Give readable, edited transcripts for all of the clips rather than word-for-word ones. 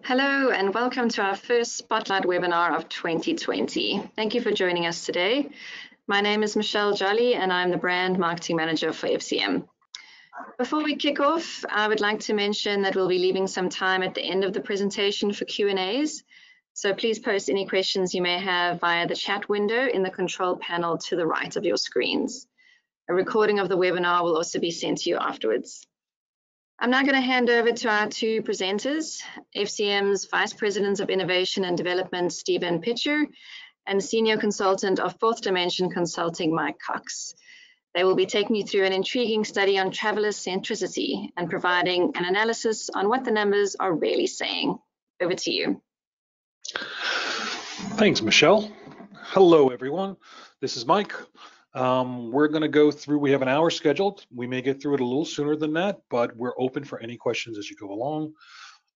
Hello and welcome to our first Spotlight webinar of 2020. Thank you for joining us today. My name is Michelle Jolly and I'm the Brand Marketing Manager for FCM. Before we kick off, I would like to mention that we'll be leaving some time at the end of the presentation for Q&As. So please post any questions you may have via the chat window in the control panel to the right of your screens. A recording of the webinar will also be sent to you afterwards. I'm now going to hand over to our two presenters, FCM's Vice President of Innovation and Development, Stephen Pitcher, and Senior Consultant of Fourth Dimension Consulting, Mike Cox. They will be taking you through an intriguing study on traveler-centricity and providing an analysis on what the numbers are really saying. Over to you. Thanks, Michelle. Hello, everyone. This is Mike. We're going to go through, we have an hour scheduled. We may get through it a little sooner than that, but we're open for any questions as you go along.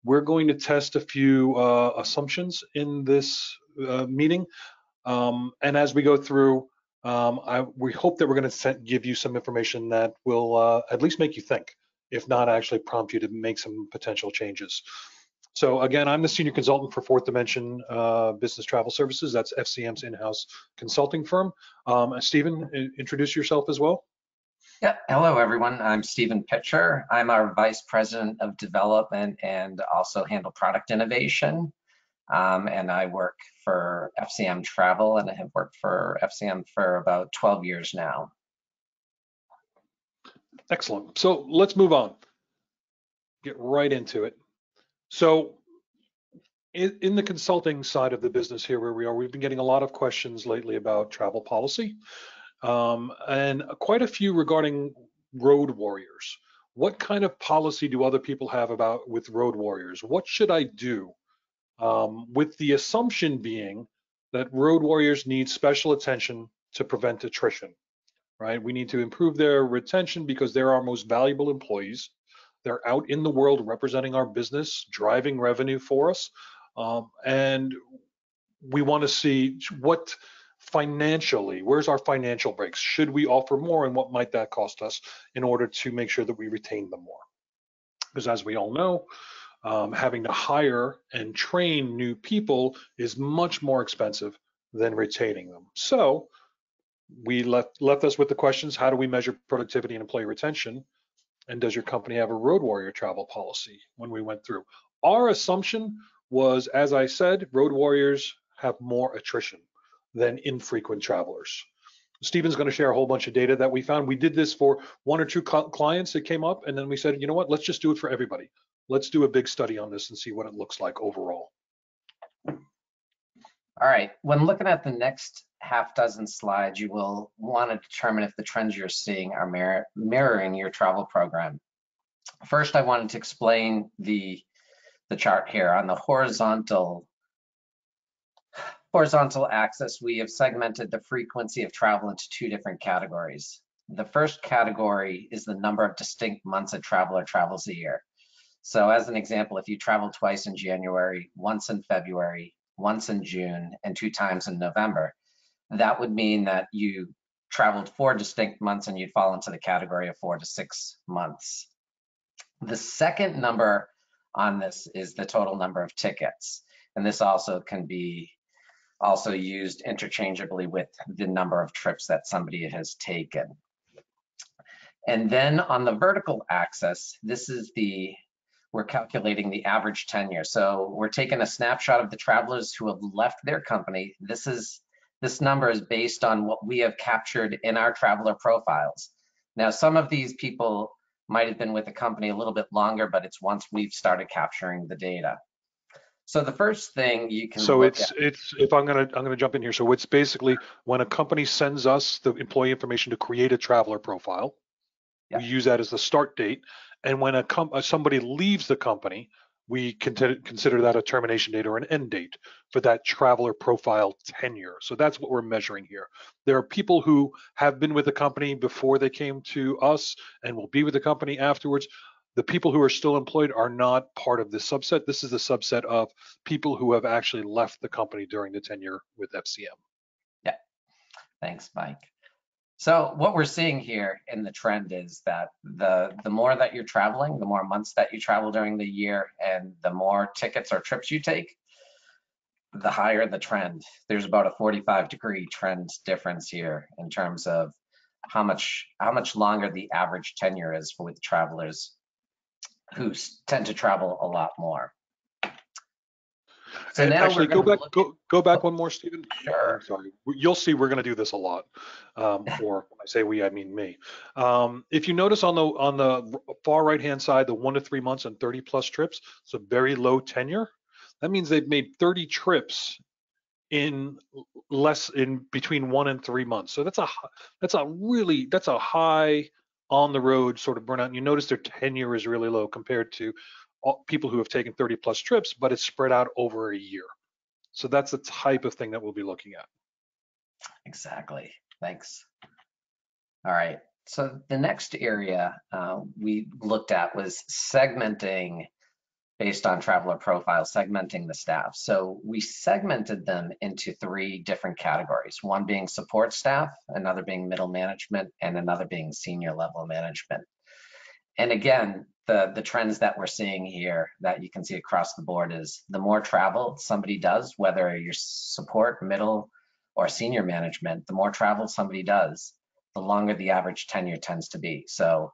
We're going to test a few assumptions in this meeting. And as we go through, we hope that we're going to give you some information that will at least make you think, if not actually prompt you to make some potential changes. So again, I'm the Senior Consultant for Fourth Dimension Business Travel Services. That's FCM's in-house consulting firm. Stephen, introduce yourself as well. Yeah, hello everyone. I'm Stephen Pitcher. I'm our Vice President of Development and also handle product innovation. And I work for FCM Travel and I have worked for FCM for about 12 years now. Excellent. So let's move on. Get right into it. So in the consulting side of the business here where we are, we've been getting a lot of questions lately about travel policy and quite a few regarding road warriors. What kind of policy do other people have with road warriors? What should I do? With the assumption being that road warriors need special attention to prevent attrition, right? We need to improve their retention because they're our most valuable employees. They're out in the world representing our business, driving revenue for us. And we want to see what financially, where's our financial breaks? Should we offer more and what might that cost us in order to make sure that we retain them more? Because as we all know, having to hire and train new people is much more expensive than retaining them. So we left us with the questions, how do we measure productivity and employee retention? And does your company have a road warrior travel policy? When we went through, our assumption was, as I said, road warriors have more attrition than infrequent travelers. Stephen's going to share a whole bunch of data that we found. We did this for one or two clients that came up, and then we said, you know what, let's just do it for everybody. Let's do a big study on this and see what it looks like overall. All right, when looking at the next half dozen slides, you will want to determine if the trends you're seeing are mirroring your travel program. First, I wanted to explain the chart here. On the horizontal axis, we have segmented the frequency of travel into two different categories. The first category is the number of distinct months a traveler travels a year. So as an example, if you travel twice in January, once in February, once in June, and 2 times in November, that would mean that you traveled 4 distinct months and you'd fall into the category of 4 to 6 months. The second number on this is the total number of tickets. And this also can be used interchangeably with the number of trips that somebody has taken. And then on the vertical axis, we're calculating the average tenure. So we're taking a snapshot of the travelers who have left their company. This number is based on what we have captured in our traveler profiles. Now, some of these people might have been with the company a little bit longer, but it's once we've started capturing the data. So the first thing you can look at. If I'm gonna jump in here. So it's basically when a company sends us the employee information to create a traveler profile, we use that as the start date. And when somebody leaves the company, we consider that a termination date or an end date for that traveler profile tenure. So that's what we're measuring here. There are people who have been with the company before they came to us and will be with the company afterwards. The people who are still employed are not part of this subset. This is the subset of people who have actually left the company during the tenure with FCM. Yeah, thanks, Mike. So what we're seeing here in the trend is that the more that you're traveling, the more months that you travel during the year, and the more tickets or trips you take, the higher the trend. There's about a 45-degree trend difference here in terms of how much longer the average tenure is with travelers who tend to travel a lot more. So And now actually, we're going to go back one more, Stephen. Sure. I'm sorry. You'll see we're going to do this a lot. Or when I say we, I mean me. If you notice on the far right hand side, the 1 to 3 months and 30 plus trips, so very low tenure. That means they've made 30 trips in between 1 and 3 months. So that's a high on the road sort of burnout. And you notice their tenure is really low compared to people who have taken 30 plus trips, but it's spread out over a year. So that's the type of thing that we'll be looking at. Exactly. Thanks. All right. So the next area we looked at was segmenting based on traveler profile, segmenting the staff. So we segmented them into 3 different categories, one being support staff, another being middle management, and another being senior level management. And again, the trends that we're seeing here that you can see across the board is the more travel somebody does, whether you're support, middle, or senior management, the more travel somebody does, the longer the average tenure tends to be. So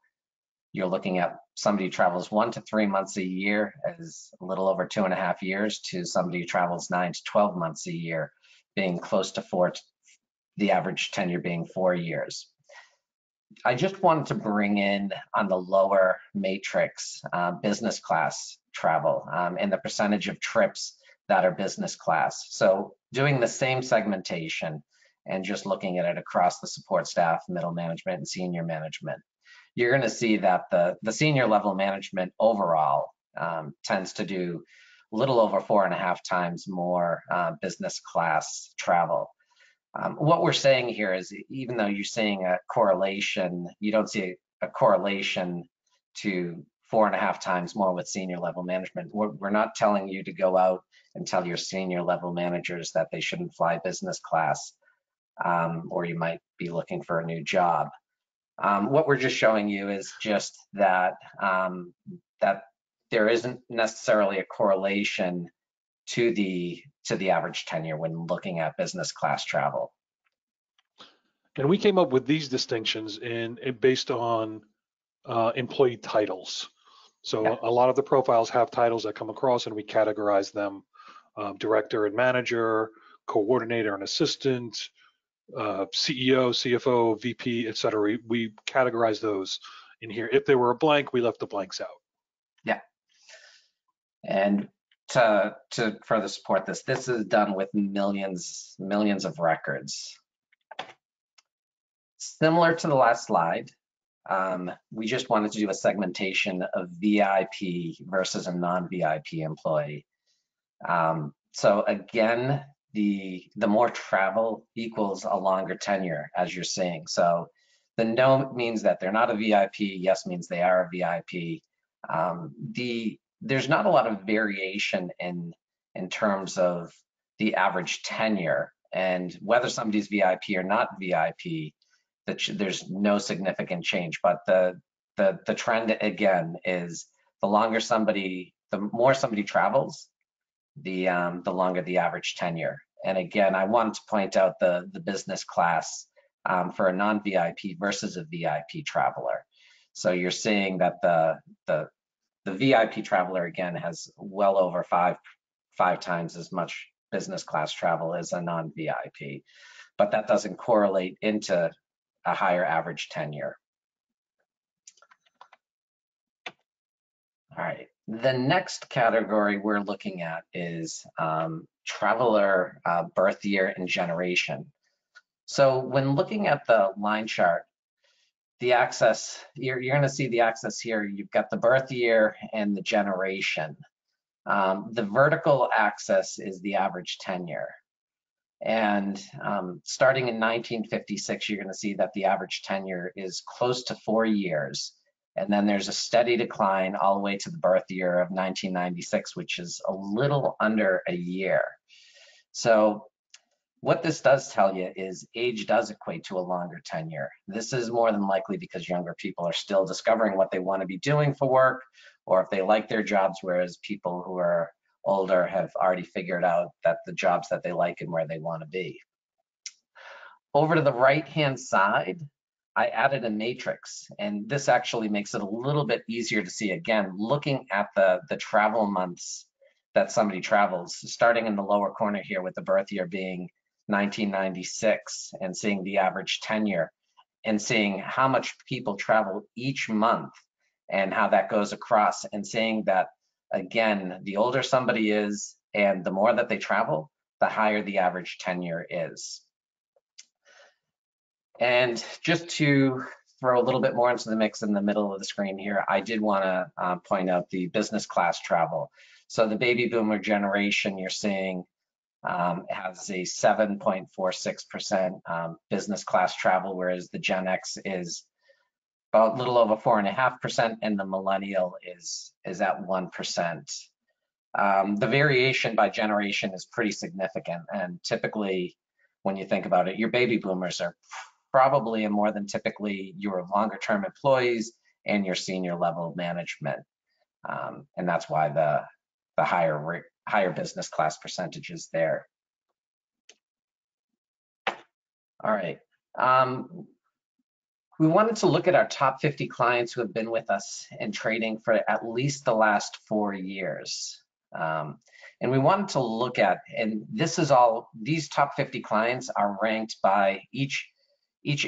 you're looking at somebody who travels 1 to 3 months a year as a little over 2.5 years to somebody who travels 9 to 12 months a year, being close to 4, the average tenure being 4 years. I just wanted to bring in on the lower matrix business class travel and the percentage of trips that are business class. So doing the same segmentation and just looking at it across the support staff, middle management, and senior management, you're going to see that the senior level management overall tends to do a little over 4.5 times more business class travel. What we're saying here is, even though you're seeing a correlation, you don't see a correlation to 4.5 times more with senior level management. We're not telling you to go out and tell your senior level managers that they shouldn't fly business class, or you might be looking for a new job. What we're just showing you is just that that there isn't necessarily a correlation to the average tenure when looking at business class travel. And we came up with these distinctions based on employee titles. So Yeah. a lot of the profiles have titles that come across, and we categorize them: director and manager, coordinator and assistant, CEO, CFO, VP, et cetera. We categorize those in here. If they were a blank, we left the blanks out. Yeah. And to further support this is done with millions of records. Similar to the last slide, we just wanted to do a segmentation of VIP versus a non-VIP employee. So again, the more travel equals a longer tenure, as you're seeing. So the no means that they're not a VIP, yes means they are a VIP. There's not a lot of variation in terms of the average tenure, and whether somebody's VIP or not VIP, there's no significant change. But the trend again is the more somebody travels, the longer the average tenure. And again, I wanted to point out the business class for a non-VIP versus a VIP traveler. So you're seeing that the VIP traveler again has well over five times as much business class travel as a non-VIP, but that doesn't correlate into a higher average tenure. All right, the next category we're looking at is traveler birth year and generation. So when looking at the line chart, the axis, you're going to see the axis here. You've got the birth year and the generation. The vertical axis is the average tenure. And starting in 1956, you're going to see that the average tenure is close to 4 years. And then there's a steady decline all the way to the birth year of 1996, which is a little under a year. So What this does tell you is age does equate to a longer tenure. This is more than likely because younger people are still discovering what they want to be doing for work, or if they like their jobs, whereas people who are older have already figured out that the jobs that they like and where they want to be. Over to the right-hand side, I added a matrix, and this actually makes it a little bit easier to see. Again, looking at the travel months that somebody travels, starting in the lower corner here with the birth year being 1996 and seeing the average tenure and seeing how much people travel each month and how that goes across, and seeing that, again, the older somebody is and the more that they travel, the higher the average tenure is. And just to throw a little bit more into the mix in the middle of the screen here, I did want to point out the business class travel. So the baby boomer generation you're seeing has a 7.46% business class travel, whereas the Gen X is about a little over 4.5%, and the millennial is at 1%. The variation by generation is pretty significant, and typically, when you think about it, your baby boomers are probably and more than typically your longer term employees and your senior level management. And that's why the higher business class percentage is there. All right. We wanted to look at our top 50 clients who have been with us in trading for at least the last 4 years. And we wanted to look at, and this is all, these top 50 clients are ranked by each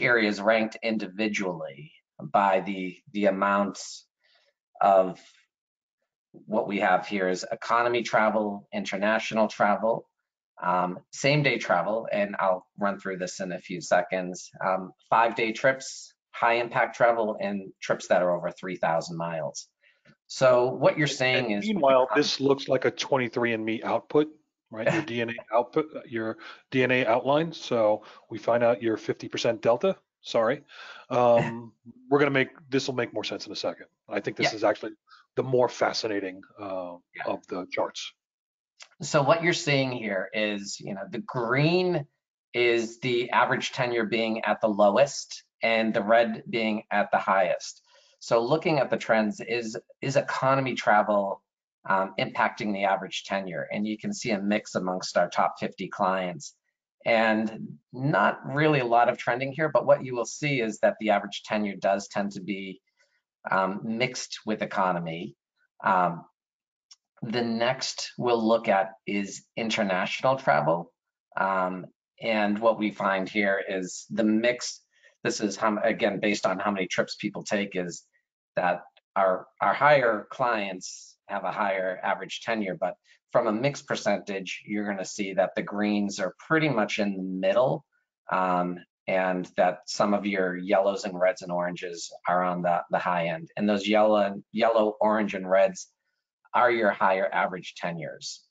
area is ranked individually by the amounts of what we have here is economy travel, international travel, same day travel, and I'll run through this in a few seconds, 5-day trips, high impact travel, and trips that are over 3,000 miles. So what you're saying is, meanwhile, this looks like a 23andMe output, right? Your DNA output, your DNA outline. So we find out you're 50% Delta. Sorry. We're gonna this will make more sense in a second. I think this is actually the more fascinating of the charts. So what you're seeing here is, the green is the average tenure being at the lowest and the red being at the highest. So looking at the trends, is economy travel impacting the average tenure? And you can see a mix amongst our top 50 clients. And not really a lot of trending here, but what you will see is that the average tenure does tend to be mixed with economy. The next we'll look at is international travel. And what we find here is the mix. This is, again, based on how many trips people take, is that our higher clients have a higher average tenure, but from a mixed percentage, you're going to see that the greens are pretty much in the middle, and that some of your yellows and reds and oranges are on the high end. And those yellow, orange, and reds are your higher average tenures.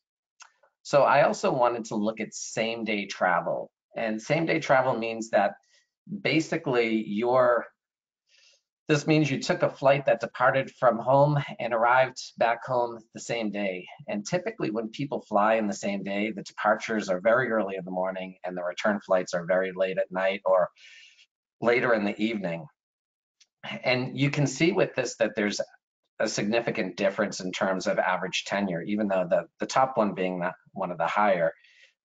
So I also wanted to look at same-day travel. And same-day travel means that basically this means you took a flight that departed from home and arrived back home the same day. And typically when people fly in the same day, the departures are very early in the morning and the return flights are very late at night or later in the evening. And you can see with this that there's a significant difference in terms of average tenure, even though the top one being one of the higher.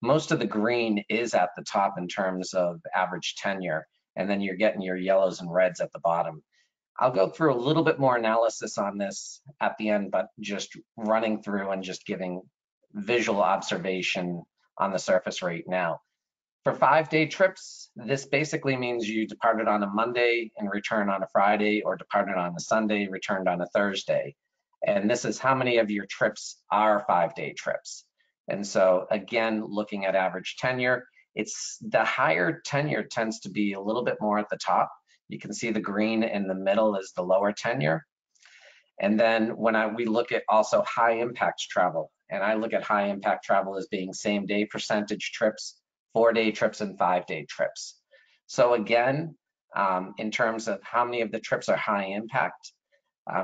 Most of the green is at the top in terms of average tenure, and then you're getting your yellows and reds at the bottom. I'll go through a little bit more analysis on this at the end, but just running through and just giving visual observation on the surface right now. For 5-day trips, this basically means you departed on a Monday and returned on a Friday, or departed on a Sunday, returned on a Thursday. And this is how many of your trips are 5-day trips. And so again, looking at average tenure, it's the higher tenure tends to be a little bit more at the top. You can see the green in the middle is the lower tenure. And then when we look at also high impact travel, and I look at high impact travel as being same day percentage trips, 4-day trips, and 5-day trips. So again, in terms of how many of the trips are high impact,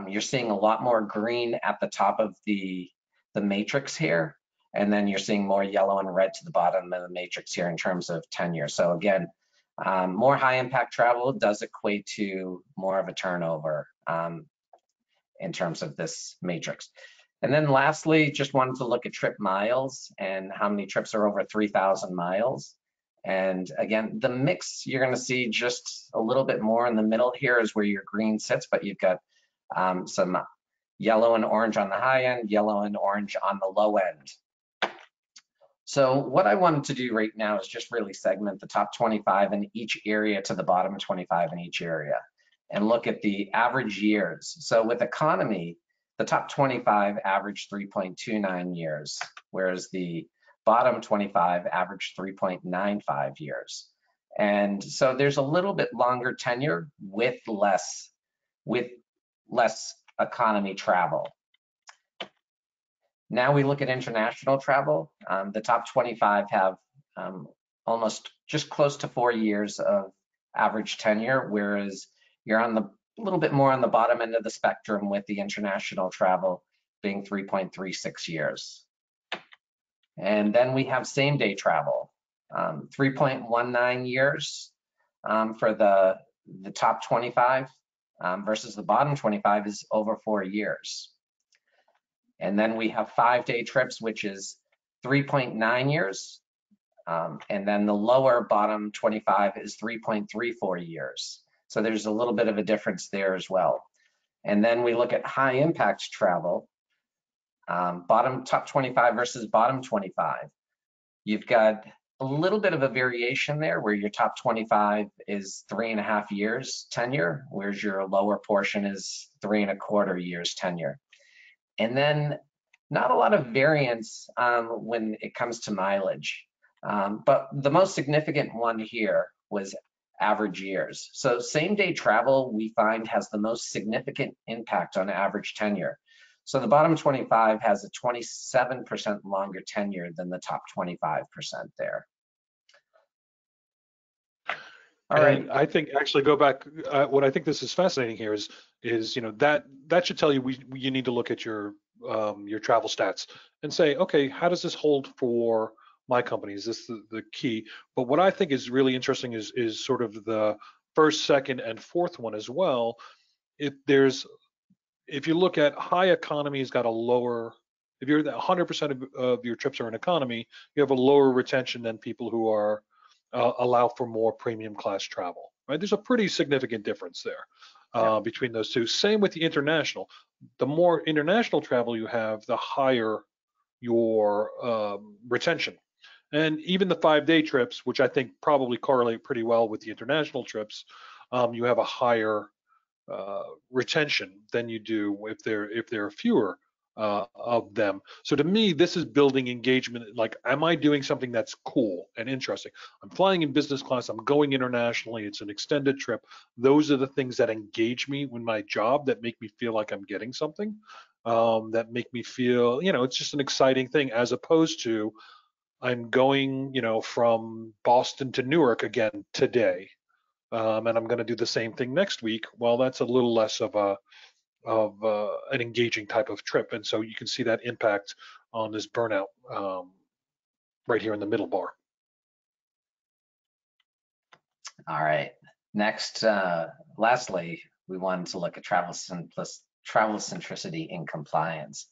you're seeing a lot more green at the top of the matrix here. And then you're seeing more yellow and red to the bottom of the matrix here in terms of tenure. So again, more high impact travel does equate to more of a turnover in terms of this matrix. And then lastly, just wanted to look at trip miles and how many trips are over 3,000 miles. And again, the mix, you're going to see just a little bit more in the middle here is where your green sits, but you've got some yellow and orange on the high end, yellow and orange on the low end. So what I wanted to do right now is just really segment the top 25 in each area to the bottom 25 in each area and look at the average years. So with economy, the top 25 average 3.29 years, whereas the bottom 25 average 3.95 years. And so there's a little bit longer tenure with less economy travel. Now we look at international travel. The top 25 have almost just close to 4 years of average tenure, whereas you're on the a little bit more on the bottom end of the spectrum with the international travel being 3.36 years. And then we have same day travel, 3.19 years for the top 25 versus the bottom 25 is over 4 years. And then we have 5-day trips, which is 3.9 years. And then the lower bottom 25 is 3.34 years. So there's a little bit of a difference there as well. And then we look at high impact travel, top 25 versus bottom 25. You've got a little bit of a variation there where your top 25 is 3.5 years tenure, whereas your lower portion is 3.25 years tenure. And then not a lot of variance when it comes to mileage. But the most significant one here was average years. So same day travel we find has the most significant impact on average tenure. So the bottom 25 has a 27% longer tenure than the top 25% there. All right. And I think actually go back. What I think this is fascinating here is that should tell you you need to look at your travel stats and say, okay, how does this hold for my company? Is this the key? But what I think is really interesting is sort of the first, second, and fourth one as well. If you look at high economy has got a lower, if you're 100% of your trips are in economy, you have a lower retention than people who are allow for more premium class travel, right? There's a pretty significant difference there between those two. Same with the international. The more international travel you have, the higher your retention. And even the 5-day trips, which I think probably correlate pretty well with the international trips, you have a higher retention than you do if there are fewer of them. So to me, this is building engagement. Like, am I doing something that's cool and interesting? I'm flying in business class. I'm going internationally. It's an extended trip. Those are the things that engage me with my job, that make me feel like I'm getting something, that make me feel, it's just an exciting thing, as opposed to I'm going, from Boston to Newark again today, and I'm going to do the same thing next week. Well, that's a little less of an engaging type of trip, and so you can see that impact on this burnout right here in the middle bar. All right. Next, lastly, we wanted to look at travel centricity in compliance.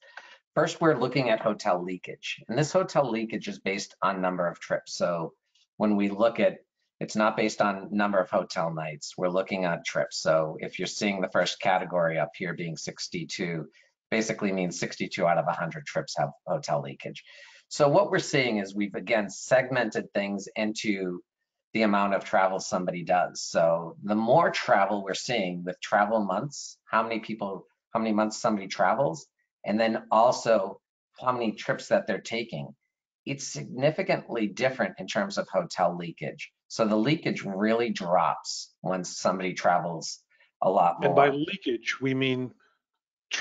First, we're looking at hotel leakage, and this hotel leakage is based on number of trips. So when we look at, it's not based on number of hotel nights, we're looking at trips. So if you're seeing the first category up here being 62, basically means 62 out of 100 trips have hotel leakage. So what we're seeing is we've again segmented things into the amount of travel somebody does. So the more travel we're seeing with travel months, how many months somebody travels, and then also how many trips that they're taking, it's significantly different in terms of hotel leakage. So the leakage really drops when somebody travels a lot more. And by leakage, we mean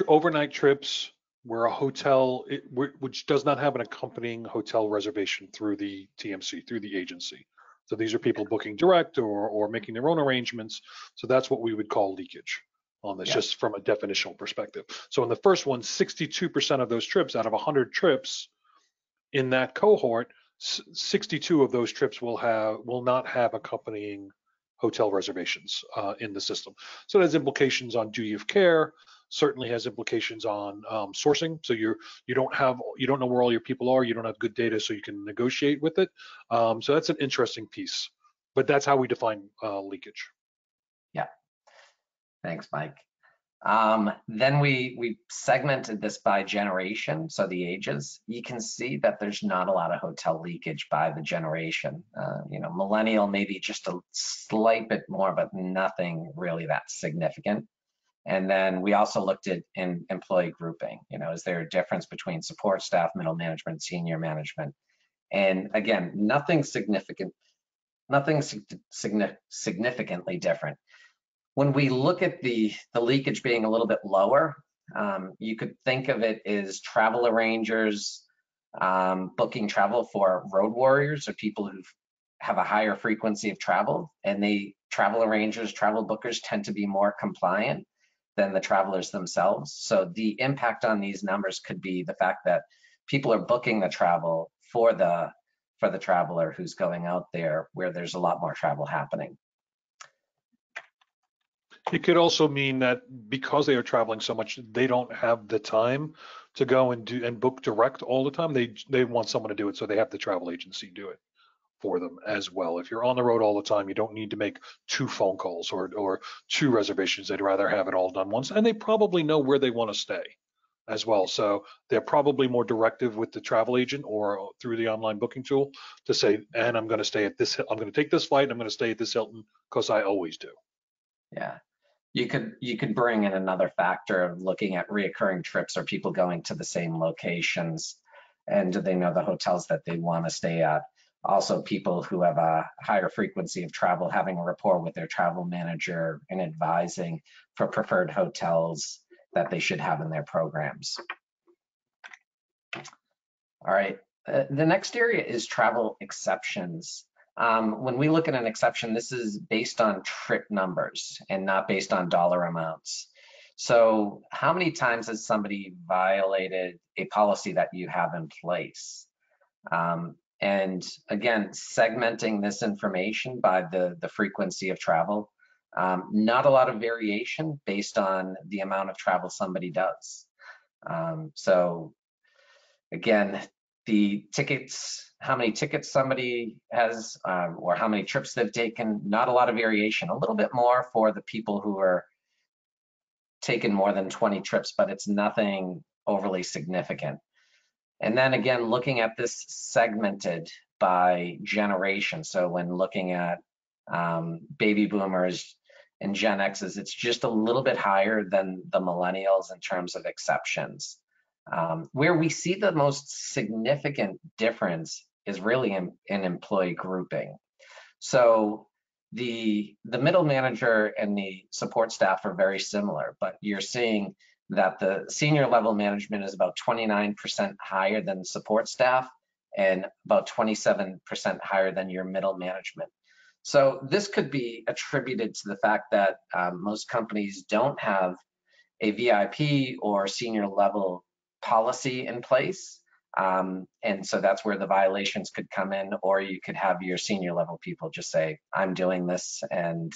overnight trips where a hotel, which does not have an accompanying hotel reservation through the TMC, through the agency. So these are people booking direct or making their own arrangements. So that's what we would call leakage on this, just from a definitional perspective. So in the first one, 62% of those trips out of 100 trips in that cohort, 62 of those trips will not have accompanying hotel reservations in the system. So it has implications on duty of care. Certainly has implications on sourcing. So you don't know where all your people are. You don't have good data, so you can negotiate with it. So that's an interesting piece. But that's how we define leakage. Yeah. Thanks, Mike. Then we segmented this by generation, so the ages. You can see that there's not a lot of hotel leakage by the generation. Millennial maybe just a slight bit more, but nothing really that significant. And then we also looked at in employee grouping. Is there a difference between support staff, middle management, senior management? And again, nothing significantly different. When we look at the leakage being a little bit lower, you could think of it as travel arrangers booking travel for road warriors or people who have a higher frequency of travel, and travel arrangers, travel bookers tend to be more compliant than the travelers themselves. So the impact on these numbers could be the fact that people are booking the travel for the traveler who's going out there where there's a lot more travel happening. It could also mean that because they are traveling so much, they don't have the time to go and book direct all the time. They want someone to do it, so they have the travel agency do it for them as well. If you're on the road all the time, you don't need to make 2 phone calls or 2 reservations. They'd rather have it all done once, and they probably know where they want to stay as well. So they're probably more directive with the travel agent or through the online booking tool to say, and I'm going to stay at this, I'm going to take this flight, and I'm going to stay at this Hilton because I always do. Yeah. You could bring in another factor of looking at reoccurring trips or people going to the same locations, and do they know the hotels that they want to stay at? Also, people who have a higher frequency of travel, having a rapport with their travel manager and advising for preferred hotels that they should have in their programs. All right, the next area is travel exceptions. When we look at an exception, this is based on trip numbers and not based on dollar amounts. So how many times has somebody violated a policy that you have in place? And again, segmenting this information by the frequency of travel, not a lot of variation based on the amount of travel somebody does. So again, the tickets, how many tickets somebody has, or how many trips they've taken, not a lot of variation. A little bit more for the people who are taken more than 20 trips, but it's nothing overly significant. And then again, looking at this segmented by generation. So when looking at baby boomers and Gen X's, it's just a little bit higher than the millennials in terms of exceptions. Where we see the most significant difference is really in employee grouping. So the middle manager and the support staff are very similar, but you're seeing that the senior level management is about 29% higher than support staff and about 27% higher than your middle management. So this could be attributed to the fact that most companies don't have a VIP or senior level policy in place. And so that's where the violations could come in, or you could have your senior level people just say, I'm doing this and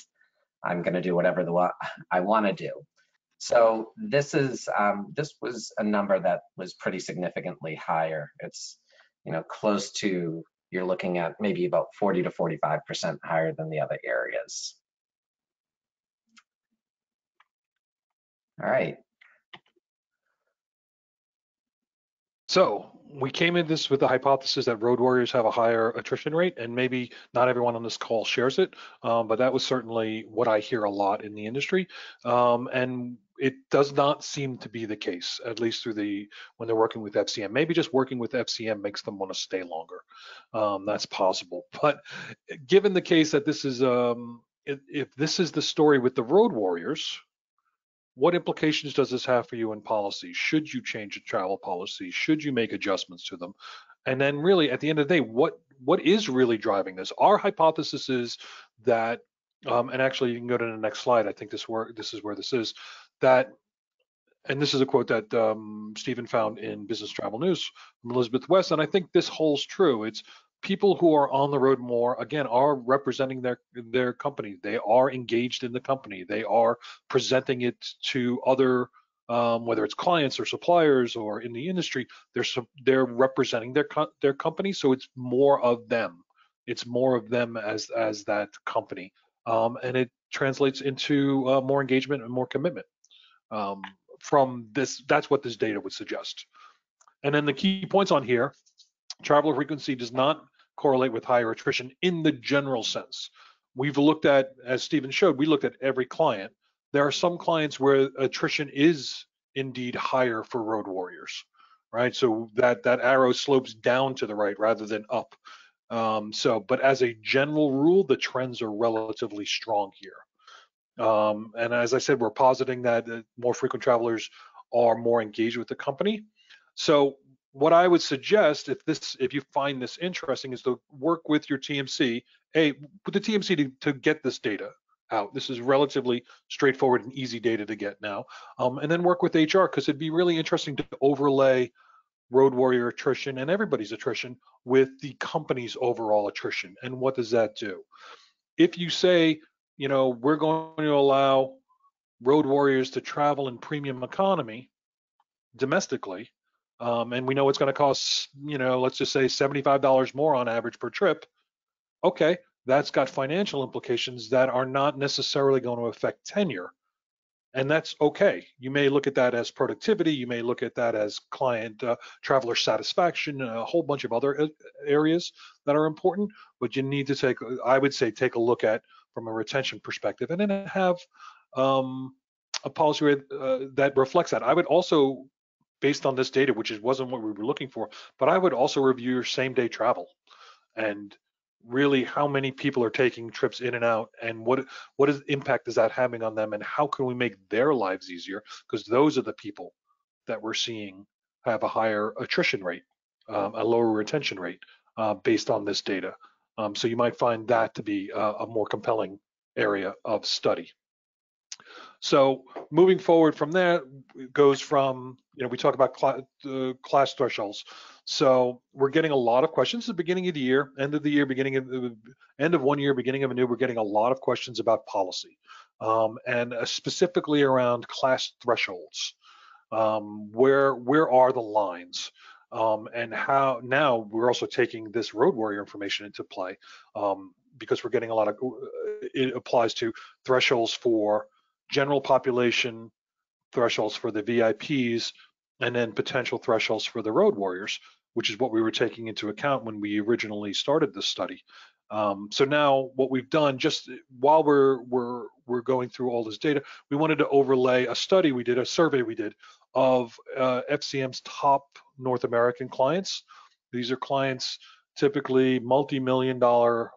I'm going to do whatever I want to do. So this was a number that was pretty significantly higher. It's, close to, you're looking at maybe about 40 to 45% higher than the other areas. All right. So we came in this with the hypothesis that road warriors have a higher attrition rate, and maybe not everyone on this call shares it, but that was certainly what I hear a lot in the industry. And it does not seem to be the case, at least when they're working with FCM. Maybe just working with FCM makes them want to stay longer. That's possible. But given the case that this is, if this is the story with the road warriors, what implications does this have for you in policy? Should you change the travel policy? Should you make adjustments to them? And then really at the end of the day, what is really driving this? Our hypothesis is that, and actually you can go to the next slide. I think this is where this is, that And this is a quote that Stephen found in Business Travel News from Elizabeth West, and I think this holds true. It's people who are on the road more, again, are representing their company. They are engaged in the company. They are presenting it to other, whether it's clients or suppliers or in the industry. They're representing their company, so it's more of them. It's more of them as that company, and it translates into more engagement and more commitment. Um, from this, that's what this data would suggest. And then the key points on here: traveler frequency does not correlate with higher attrition in the general sense. We've looked at, as Stephen showed, we looked at every client. There are some clients where attrition is indeed higher for road warriors, right? So that arrow slopes down to the right rather than up. But as a general rule, the trends are relatively strong here. And as I said, we're positing that more frequent travelers are more engaged with the company. So what I would suggest, if you find this interesting, is to work with your TMC, with the TMC to get this data out. This is relatively straightforward and easy data to get now. And then work with HR, because it'd be really interesting to overlay road warrior attrition and everybody's attrition with the company's overall attrition. And what does that do? If you say, we're going to allow road warriors to travel in premium economy domestically, and we know it's going to cost, let's just say $75 more on average per trip. Okay, that's got financial implications that are not necessarily going to affect tenure. And that's okay. You may look at that as productivity. You may look at that as client traveler satisfaction, a whole bunch of other areas that are important. But you need to I would say, take a look at from a retention perspective, and then have a policy that reflects that. I would also, based on this data, which wasn't what we were looking for, but I would also review your same-day travel and really how many people are taking trips in and out, and what impact is that having on them, and how can we make their lives easier, because those are the people that we're seeing have a higher attrition rate, a lower retention rate based on this data. So you might find that to be a more compelling area of study. So moving forward from there, it goes from, we talk about class thresholds. So we're getting a lot of questions at the beginning of the year, end of the year, end of one year, beginning of a new. We're getting a lot of questions about policy, and specifically around class thresholds. Where are the lines? And how now we're also taking this road warrior information into play, because we're getting a lot of, it applies to thresholds for general population, thresholds for the VIPs, and then potential thresholds for the road warriors, which is what we were taking into account when we originally started this study. So now what we've done, just while we're going through all this data, we wanted to overlay a survey we did of FCM's top North American clients. These are clients typically multi-million-dollar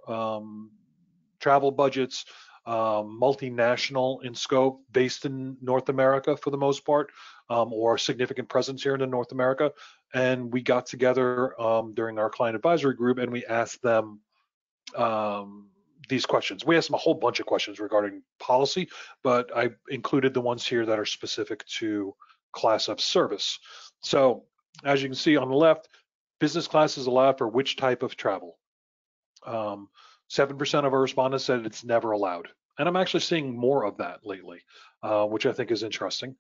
travel budgets, multinational in scope, based in North America for the most part, or significant presence here in North America. And we got together during our client advisory group, and we asked them these questions. We asked them a whole bunch of questions regarding policy, but I included the ones here that are specific to class of service. So as you can see on the left, business class is allowed for which type of travel? 7% of our respondents said it's never allowed. And I'm actually seeing more of that lately, which I think is interesting.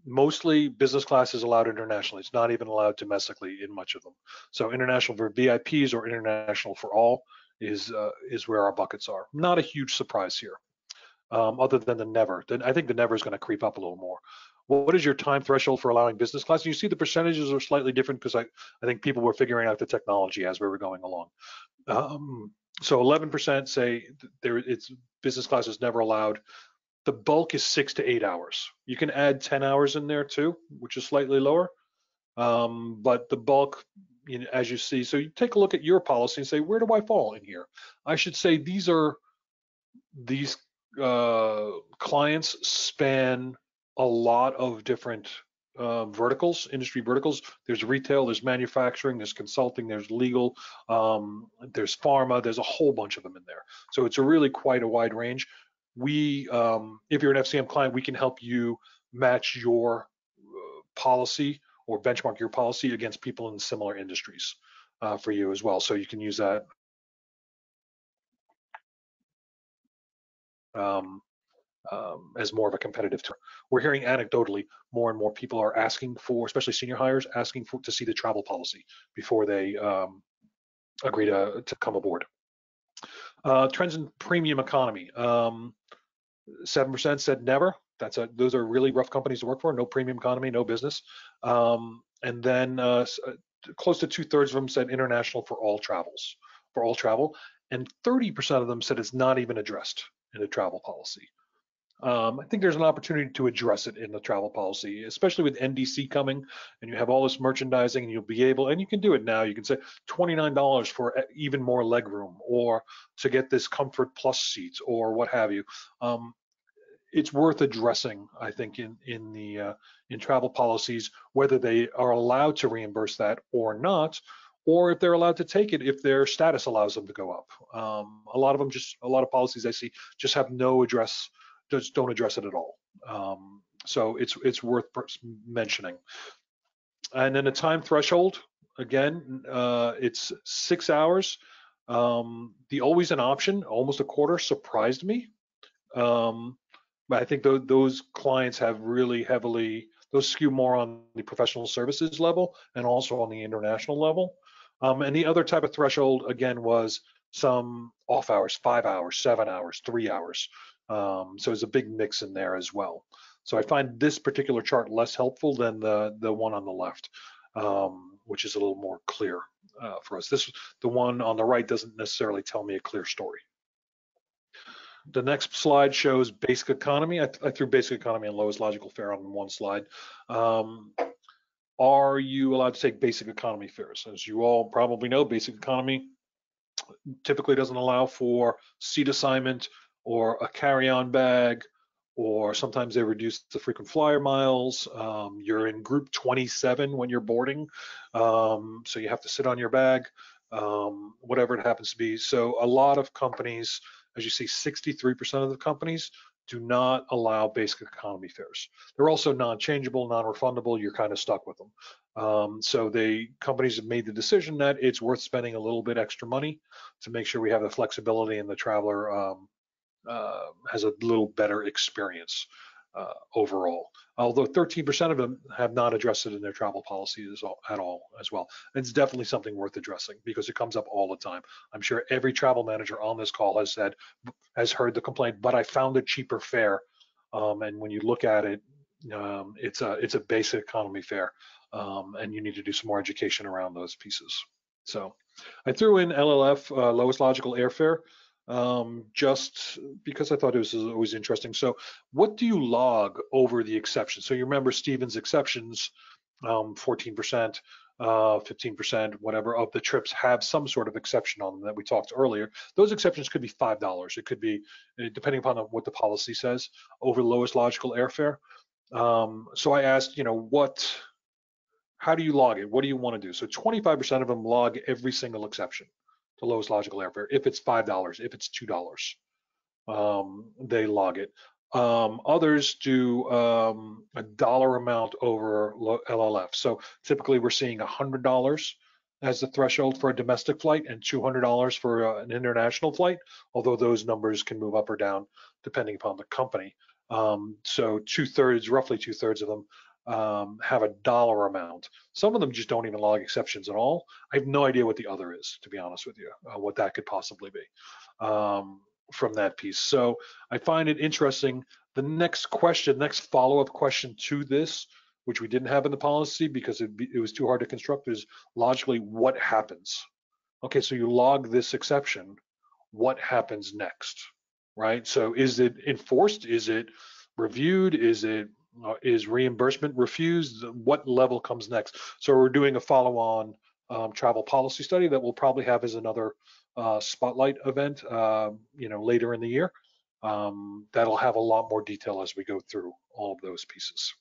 Mostly business class is allowed internationally. It's not even allowed domestically in much of them. So international for VIPs or international for all is where our buckets are. Not a huge surprise here, other than the never. I think the never is going to creep up a little more. What is your time threshold for allowing business class? You see the percentages are slightly different because I think people were figuring out the technology as we were going along. So 11% say it's business class is never allowed. The bulk is 6 to 8 hours. You can add 10 hours in there too, which is slightly lower. But the bulk, as you see, so you take a look at your policy and say, where do I fall in here? I should say these clients span a lot of different verticals, industry verticals. There's retail, there's manufacturing, there's consulting, there's legal, there's pharma, there's a whole bunch of them in there. So it's a really quite a wide range. We, if you're an FCM client, we can help you match your policy or benchmark your policy against people in similar industries for you as well. So you can use that as more of a competitive term. We're hearing anecdotally more and more people are asking for, especially senior hires, asking for to see the travel policy before they agree to come aboard. Trends in premium economy. 7% said never. Those are really rough companies to work for. No premium economy, no business. And then close to 2/3 of them said international for all travel, and 30% of them said it's not even addressed in the travel policy. I think there's an opportunity to address it in the travel policy, especially with NDC coming, and you have all this merchandising, and you'll be able, and you can do it now. You can say $29 for even more legroom, or to get this Comfort Plus seats, or what have you. It's worth addressing, I think, in travel policies, whether they are allowed to reimburse that or not, or if they're allowed to take it if their status allows them to go up. A lot of policies I see just have no address. Just don't address it at all. So it's worth mentioning. And then the time threshold, again, it's 6 hours. The always an option, almost a quarter, surprised me. But I think those clients have really heavily, those skew more on the professional services level and also on the international level. And the other type of threshold, again, was some off hours, 5 hours, 7 hours, 3 hours. So there's a big mix in there as well. So I find this particular chart less helpful than the one on the left, which is a little more clear for us. The one on the right doesn't necessarily tell me a clear story. The next slide shows basic economy. I threw basic economy and lowest logical fare on one slide. Are you allowed to take basic economy fares? As you all probably know, basic economy typically doesn't allow for seat assignment or a carry-on bag, or sometimes they reduce the frequent flyer miles. You're in group 27 when you're boarding, so you have to sit on your bag, whatever it happens to be. So a lot of companies, as you see, 63% of the companies do not allow basic economy fares. They're also non-changeable, non-refundable. You're kind of stuck with them. So companies have made the decision that it's worth spending a little bit extra money to make sure we have the flexibility and the traveler has a little better experience overall. Although 13% of them have not addressed it in their travel policies at all as well. It's definitely something worth addressing because it comes up all the time. I'm sure every travel manager on this call has heard the complaint, but I found a cheaper fare. And when you look at it, it's a basic economy fare, and you need to do some more education around those pieces. So I threw in LLF, lowest logical airfare, just because I thought it was always interesting. So what do you log over the exception? So you remember Stephen's exceptions, 14%, 15%, whatever, of the trips have some sort of exception on them that we talked earlier. Those exceptions could be $5. It could be, depending upon what the policy says, over the lowest logical airfare. So I asked, how do you log it? What do you want to do? So 25% of them log every single exception to lowest logical airfare. If it's $5, if it's $2, they log it. Others do a dollar amount over LLF. So typically we're seeing $100 as the threshold for a domestic flight and $200 for an international flight, although those numbers can move up or down depending upon the company. So roughly two thirds of them have a dollar amount. Some of them just don't even log exceptions at all. I have no idea what the other is, to be honest with you, what that could possibly be from that piece. So I find it interesting. The next follow-up question to this, which we didn't have in the policy because it was too hard to construct, is logically what happens? Okay, so you log this exception, what happens next, right? So is it enforced? Is it reviewed? Is reimbursement refused? What level comes next? So we're doing a follow-on travel policy study that we'll probably have as another spotlight event, later in the year. That'll have a lot more detail as we go through all of those pieces.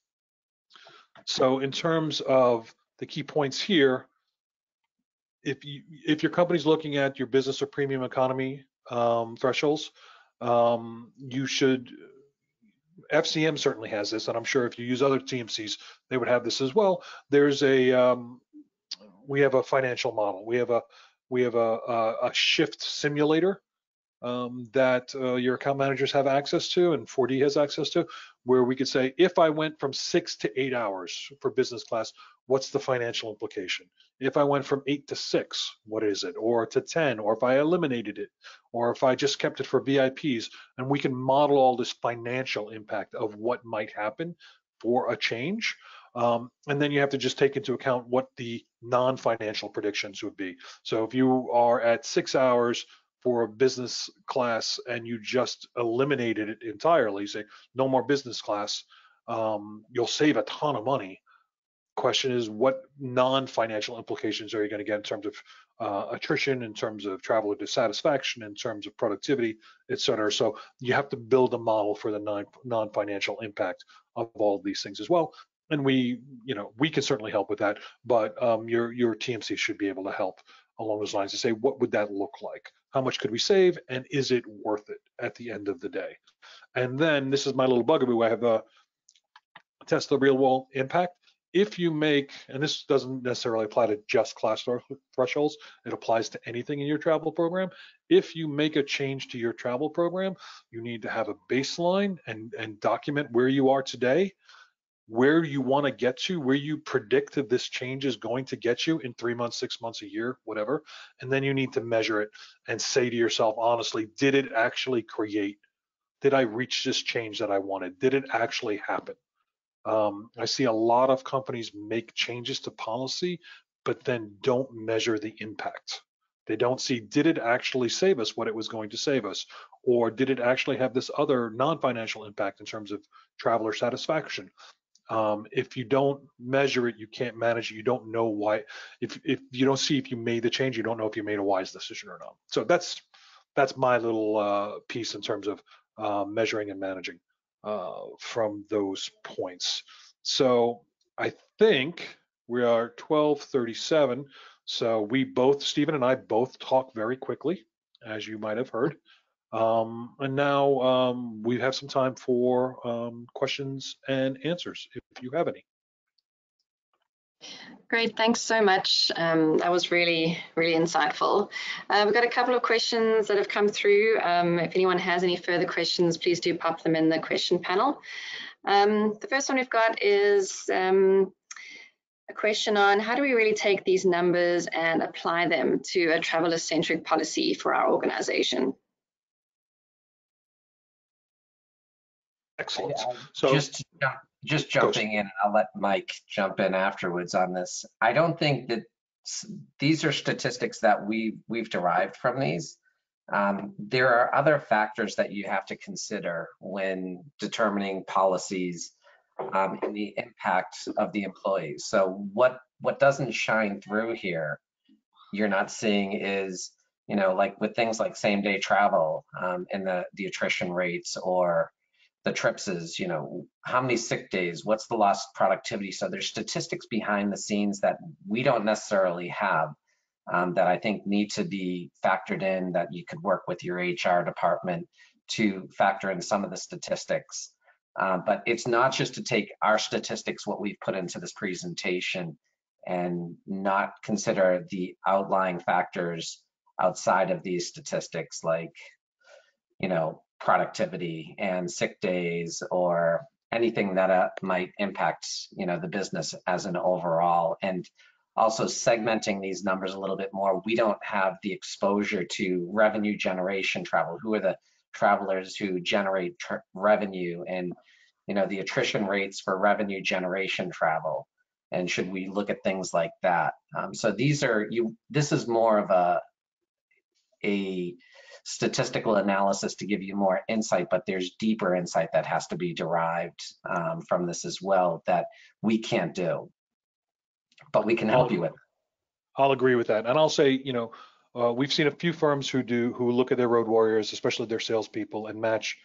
So in terms of the key points here, if your company's looking at your business or premium economy thresholds, you should FCM certainly has this, and I'm sure if you use other TMCs, they would have this as well. There's we have a financial model. We have a shift simulator that your account managers have access to and 4D has access to, where we could say, if I went from 6 to 8 hours for business class, what's the financial implication? If I went from 8 to 6, what is it? Or to 10, or if I eliminated it, or if I just kept it for VIPs, and we can model all this financial impact of what might happen for a change. And then you have to just take into account what the non-financial predictions would be. So if you are at 6 hours for a business class and you just eliminated it entirely, say no more business class, you'll save a ton of money. Question is, what non-financial implications are you going to get in terms of attrition, in terms of traveler dissatisfaction, in terms of productivity, et cetera. So you have to build a model for the non-financial impact of all of these things as well. And we can certainly help with that, but your TMC should be able to help along those lines to say, what would that look like? How much could we save, and is it worth it at the end of the day? And then this is my little bugaboo. I have a test the real world impact. If you make, and this doesn't necessarily apply to just class thresholds, it applies to anything in your travel program. If you make a change to your travel program, you need to have a baseline and document where you are today, where you want to get to, where you predict that this change is going to get you in 3 months, 6 months, a year, whatever. And then you need to measure it and say to yourself, honestly, did it actually create? Did I reach this change that I wanted? Did it actually happen? I see a lot of companies make changes to policy, but then don't measure the impact. They don't see, did it actually save us what it was going to save us? Or did it actually have this other non-financial impact in terms of traveler satisfaction? If you don't measure it, you can't manage it. You don't know why. If you don't see if you made the change, you don't know if you made a wise decision or not. So that's my little piece in terms of measuring and managing from those points. So I think we are 12:37. So we both, Stephen and I both talk very quickly, as you might have heard. And now we have some time for questions and answers, if you have any. Great, thanks so much. That was really, really insightful. We've got a couple of questions that have come through. If anyone has any further questions, please do pop them in the question panel. The first one we've got is a question on how do we really take these numbers and apply them to a traveler-centric policy for our organization? Excellent. So just jumping in, I'll let Mike jump in afterwards on this. I don't think that these are statistics that we've derived from these. There are other factors that you have to consider when determining policies and the impact of the employees. So what doesn't shine through here, you're not seeing is, like with things like same-day travel and the attrition rates, or the trips is, how many sick days, what's the lost productivity. So there's statistics behind the scenes that we don't necessarily have that I think need to be factored in, that you could work with your HR department to factor in some of the statistics. But it's not just to take our statistics, what we've put into this presentation, and not consider the outlying factors outside of these statistics, like, productivity and sick days, or anything that might impact, the business as an overall. And also segmenting these numbers a little bit more. We don't have the exposure to revenue generation travel. Who are the travelers who generate revenue, and the attrition rates for revenue generation travel, and should we look at things like that? So this is more of a statistical analysis to give you more insight, but there's deeper insight that has to be derived from this as well that we can't do, but we can help you with. I'll agree with that, and I'll say, we've seen a few firms who look at their road warriors, especially their salespeople, and match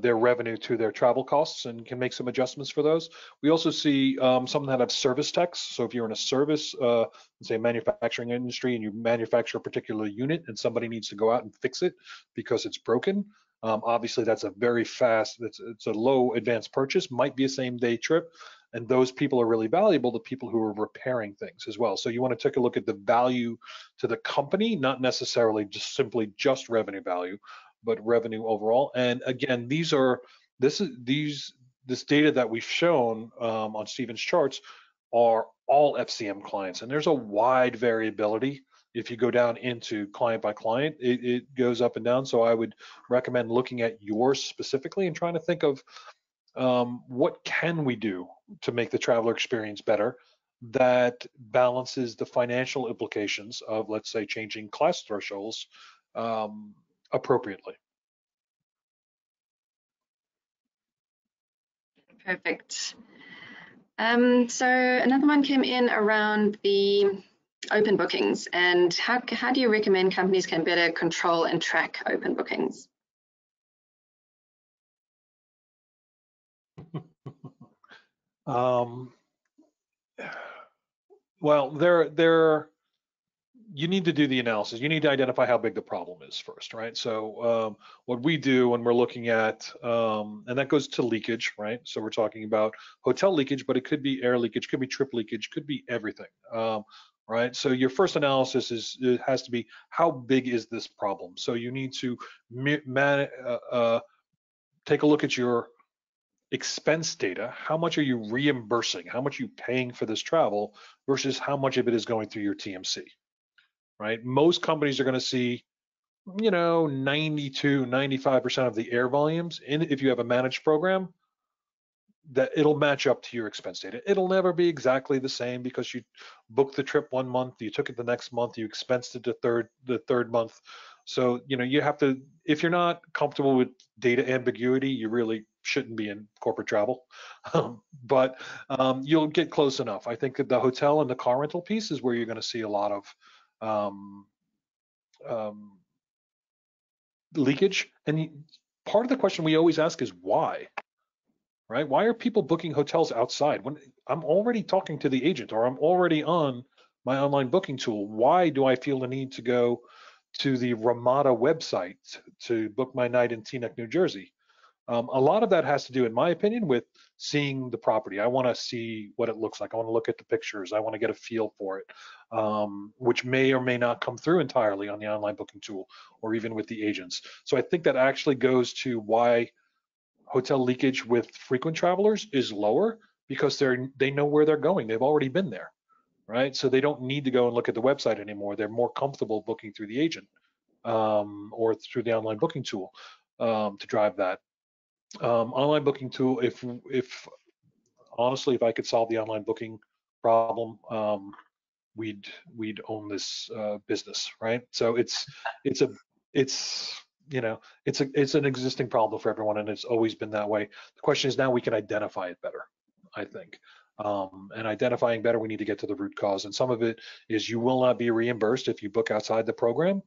their revenue to their travel costs, and can make some adjustments for those. We also see some that have service techs. So if you're in a service, say manufacturing industry, and you manufacture a particular unit and somebody needs to go out and fix it because it's broken, Obviously, that's a very fast, it's a low advanced purchase, might be a same day trip. And those people are really valuable to people who are repairing things as well. So you want to take a look at the value to the company, not necessarily just simply just revenue value, but revenue overall. And again, this data that we've shown on Stephen's charts are all FCM clients, and there's a wide variability. If you go down into client by client, it goes up and down. So I would recommend looking at yours specifically and trying to think of what can we do to make the traveler experience better that balances the financial implications of, let's say, changing class thresholds appropriately. Perfect. So another one came in around the open bookings, and how do you recommend companies can better control and track open bookings? Well, you need to do the analysis. You need to identify how big the problem is first, right? So what we do when we're looking at, and that goes to leakage, right? So we're talking about hotel leakage, but it could be air leakage, could be trip leakage, could be everything, right? So your first analysis it has to be how big is this problem? So you need to take a look at your expense data. How much are you reimbursing? How much are you paying for this travel versus how much of it is going through your TMC? Right? Most companies are going to see, 92, 95% of the air volumes. And if you have a managed program, that it'll match up to your expense data. It'll never be exactly the same because you booked the trip one month, you took it the next month, you expensed it the third month. So, you have to, if you're not comfortable with data ambiguity, you really shouldn't be in corporate travel. But you'll get close enough. I think that the hotel and the car rental piece is where you're going to see a lot of leakage. And part of the question we always ask is why, right? Why are people booking hotels outside when I'm already talking to the agent or I'm already on my online booking tool? Why do I feel the need to go to the Ramada website to book my night in Teaneck, New Jersey? A lot of that has to do, in my opinion, with seeing the property. I want to see what it looks like. I want to look at the pictures. I want to get a feel for it, which may or may not come through entirely on the online booking tool or even with the agents. So I think that actually goes to why hotel leakage with frequent travelers is lower, because they know where they're going. They've already been there, right? So they don't need to go and look at the website anymore. They're more comfortable booking through the agent or through the online booking tool to drive that. Online booking tool, if honestly, if I could solve the online booking problem, we'd own this business, right? So it's an existing problem for everyone, and it's always been that way. The question is now we can identify it better, I think. And identifying better, we need to get to the root cause. And some of it is you will not be reimbursed if you book outside the program.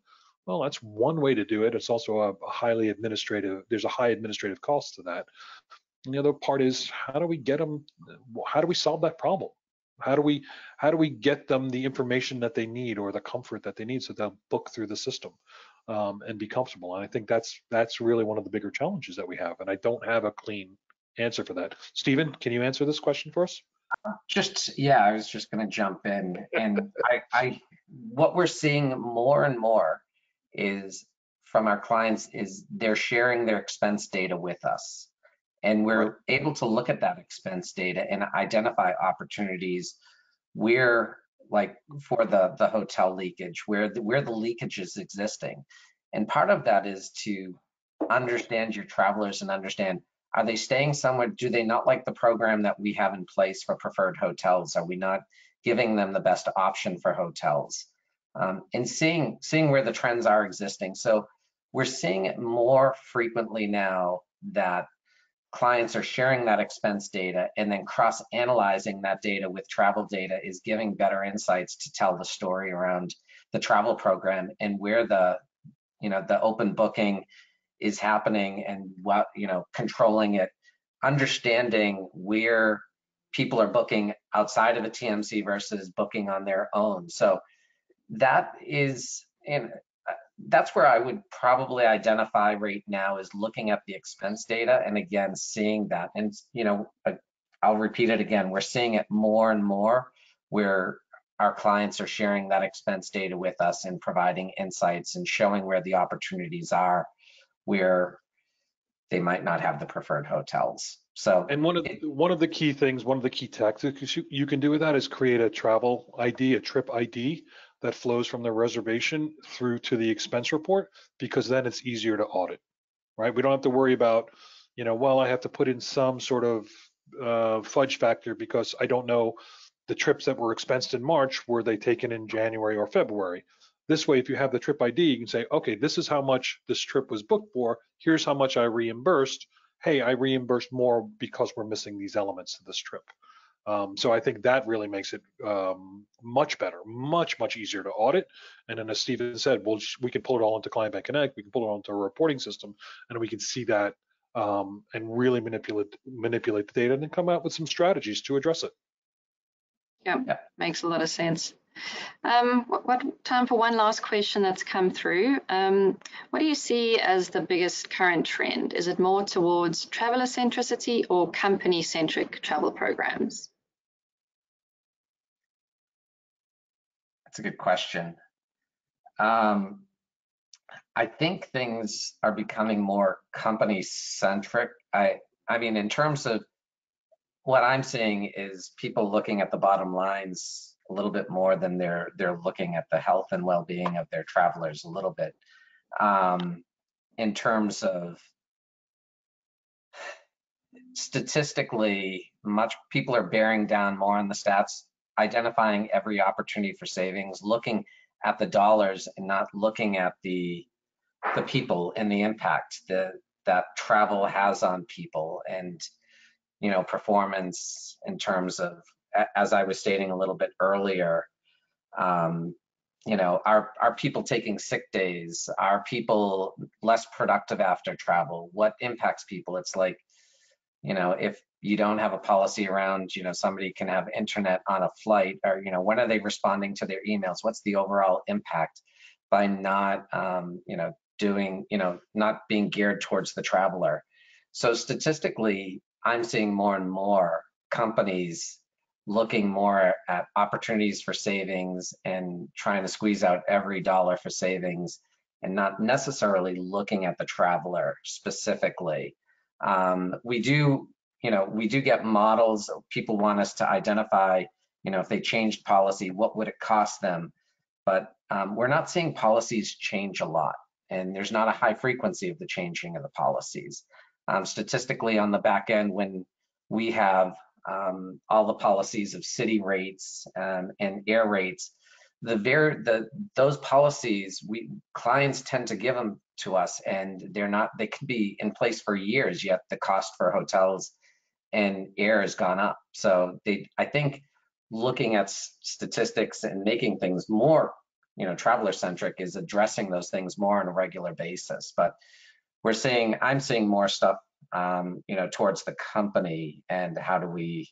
Well, that's one way to do it. It's also there's a high administrative cost to that. And the other part is how do we solve that problem? How do we get them the information that they need or the comfort that they need so they'll book through the system and be comfortable? And I think that's really one of the bigger challenges that we have. And I don't have a clean answer for that. Stephen, can you answer this question for us? I was just going to jump in, and what we're seeing more and more is from our clients is they're sharing their expense data with us, and we're able to look at that expense data and identify opportunities where, like for the hotel leakage, where the leakage is existing. And part of that is to understand your travelers and understand, are they staying somewhere? Do they not like the program that we have in place for preferred hotels? Are we not giving them the best option for hotels? And seeing where the trends are existing. So we're seeing it more frequently now that clients are sharing that expense data, and then cross-analyzing that data with travel data is giving better insights to tell the story around the travel program and where the open booking is happening, and what, controlling it, understanding where people are booking outside of a TMC versus booking on their own. So that is, and that's where I would probably identify right now, is looking at the expense data and again seeing that. And I'll repeat it again, we're seeing it more and more where our clients are sharing that expense data with us and providing insights and showing where the opportunities are, where they might not have the preferred hotels. So, And one of the key things, one of the key tactics you can do with that is create a travel ID, a trip ID that flows from the reservation through to the expense report, because then it's easier to audit, right? We don't have to worry about, well, I have to put in some sort of fudge factor because I don't know the trips that were expensed in March, were they taken in January or February? This way, if you have the trip ID, you can say, okay, this is how much this trip was booked for. Here's how much I reimbursed. Hey, I reimbursed more because we're missing these elements to this trip. So I think that really makes it much better, much easier to audit. And then, as Stephen said, we can pull it all into Client Bank Connect, we can pull it onto a reporting system, and we can see that and really manipulate the data and then come out with some strategies to address it. Yeah, makes a lot of sense. What time for one last question that's come through. What do you see as the biggest current trend? Is it more towards traveler centricity or company centric travel programs? that's a good question. I think things are becoming more company centric. I mean, in terms of what I'm seeing is people looking at the bottom lines a little bit more than they're looking at the health and well-being of their travelers a little bit. In terms of statistically, people are bearing down more on the stats, identifying every opportunity for savings, looking at the dollars and not looking at the people and the impact that travel has on people, and performance in terms of, as I was stating a little bit earlier, are people taking sick days? Are people less productive after travel? What impacts people? It's like, if you don't have a policy around, somebody can have internet on a flight, or, when are they responding to their emails? What's the overall impact by not, not being geared towards the traveler? So statistically, I'm seeing more and more companies looking more at opportunities for savings and trying to squeeze out every dollar for savings, and not necessarily looking at the traveler specifically. We do get models. People want us to identify, if they changed policy, what would it cost them? But we're not seeing policies change a lot, and there's not a high frequency of the changing of the policies. Statistically, on the back end, when we have all the policies of city rates and air rates, those policies, clients tend to give them to us, and they could be in place for years, yet the cost for hotels and air has gone up. So I think looking at statistics and making things more traveler centric is addressing those things more on a regular basis. But I'm seeing more stuff towards the company, and how do we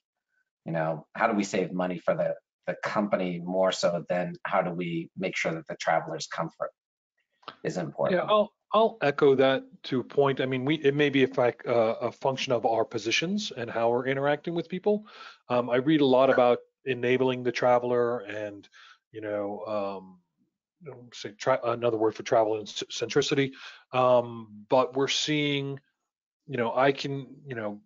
save money for the company more so than how do we make sure that the traveler's comfort is important. Yeah, I'll echo that to a point. I mean, it may be a function of our positions and how we're interacting with people. I read a lot about enabling the traveler, and say another word for travel and centricity. But we're seeing, the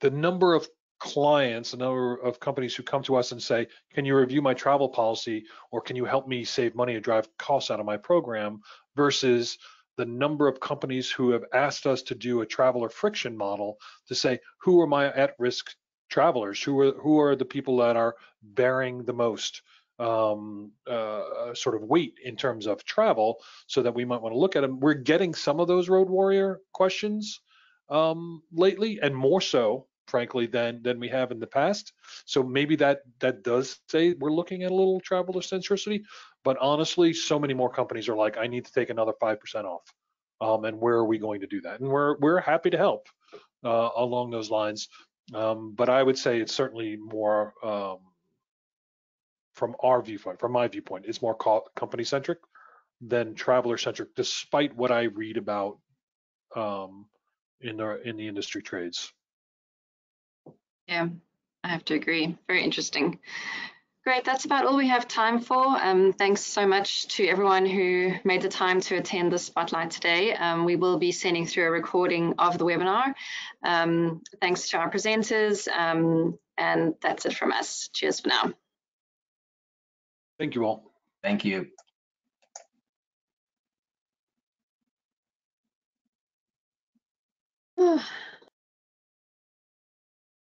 number of clients, the number of companies who come to us and say, can you review my travel policy, or can you help me save money or drive costs out of my program, versus the number of companies who have asked us to do a traveler friction model to say, who are my at-risk travelers? Who are the people that are bearing the most sort of weight in terms of travel, so that we might want to look at them. We're getting some of those road warrior questions lately, and more so, frankly, than we have in the past. So maybe that does say we're looking at a little traveler centricity, but honestly, so many more companies are like, I need to take another 5% off. And where are we going to do that? And we're happy to help along those lines. But I would say it's certainly more from our viewpoint, from my viewpoint, it's more company centric than Traveler-Centric, despite what I read about in the industry trades. Yeah, I have to agree. Very interesting. Great, that's about all we have time for. Thanks so much to everyone who made the time to attend the Spotlight today. We will be sending through a recording of the webinar. Thanks to our presenters, and that's it from us. Cheers for now. Thank you all. Thank you.